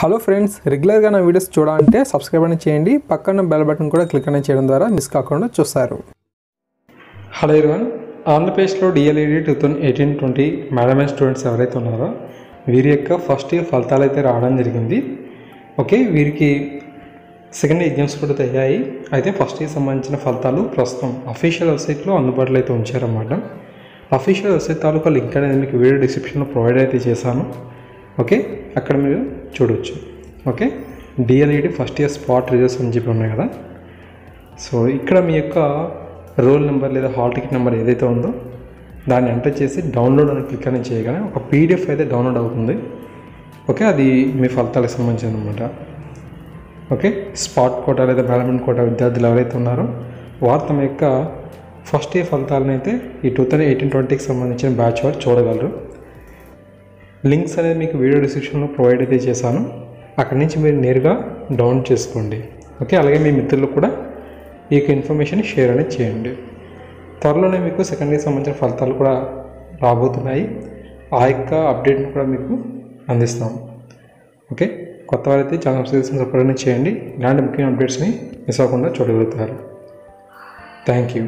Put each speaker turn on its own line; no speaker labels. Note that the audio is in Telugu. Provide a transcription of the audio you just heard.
హలో ఫ్రెండ్స్, రెగ్యులర్గా నా వీడియోస్ చూడాలంటే సబ్స్క్రైబ్ అని చేయండి. పక్కన బెల్ బటన్ కూడా క్లిక్ అని చేయడం ద్వారా మిస్ కాకుండా చూస్తారు. హలో ఎవరీవన్, ఆంధ్రప్రదేశ్లో డిఎల్ఈడి 2018-20 మేనేజ్మెంట్ స్టూడెంట్స్ ఎవరైతే ఉన్నారో వీరి యొక్క ఫస్ట్ ఇయర్ ఫలితాలు అయితే రావడం జరిగింది. ఓకే, వీరికి సెకండ్ ఎగ్జామ్స్ కూడా అయ్యాయి. అయితే ఫస్ట్ ఇయర్ సంబంధించిన ఫలితాలు ప్రస్తుతం అఫీషియల్ వెబ్సైట్లో అందుబాటులో అయితే ఉంచారన్నమాట. అఫీషియల్ వెబ్సైట్ తాలూకా లింక్ అనేది మీకు వీడియో డిస్క్రిప్షన్లో ప్రొవైడ్ అయితే చేశాను. ఓకే, అక్కడ మీరు చూడవచ్చు. Okay, DLED first year spot results అని చెప్పి ఉన్నాయి కదా. సో ఇక్కడ మీ యొక్క రోల్ నెంబర్ లేదా హాల్ టికెట్ నెంబర్ ఏదైతే ఉందో దాన్ని ఎంటర్ చేసి డౌన్లోడ్ అని క్లిక్ అని చేయగానే ఒక పీడిఎఫ్ అయితే డౌన్లోడ్ అవుతుంది. ఓకే, అది మీ ఫలితాలకు సంబంధించింది అనమాట. ఓకే, స్పాట్ కోటా లేదా మేనేజ్మెంట్ కోటా విద్యార్థులు ఎవరైతే ఉన్నారో వారు తమ యొక్క ఫస్ట్ ఇయర్ ఫలితాలను అయితే ఈ 2018-20కి సంబంధించిన బ్యాచ్ వారు చూడగలరు. లింక్స్ అనేది మీకు వీడియో డిస్క్రిప్షన్లో ప్రొవైడ్ అయితే చేశాను. అక్కడి నుంచి మీరు నేరుగా డౌన్లోడ్ చేసుకోండి. ఓకే, అలాగే మీ మిత్రులకు కూడా ఈ యొక్క ఇన్ఫర్మేషన్ షేర్ అనేది చేయండి. త్వరలోనే మీకు సెకండ్ ఇయర్ సంబంధించిన ఫలితాలు కూడా రాబోతున్నాయి. ఆ యొక్క అప్డేట్ని కూడా మీకు అందిస్తాం. ఓకే, కొత్త వారైతే ఛానల్ సబ్స్క్రైబ్ అనేది చేయండి. ఇలాంటి ముఖ్యమైన అప్డేట్స్ని మిస్ అవ్వకుండా చూడగలుగుతారు. Thank you.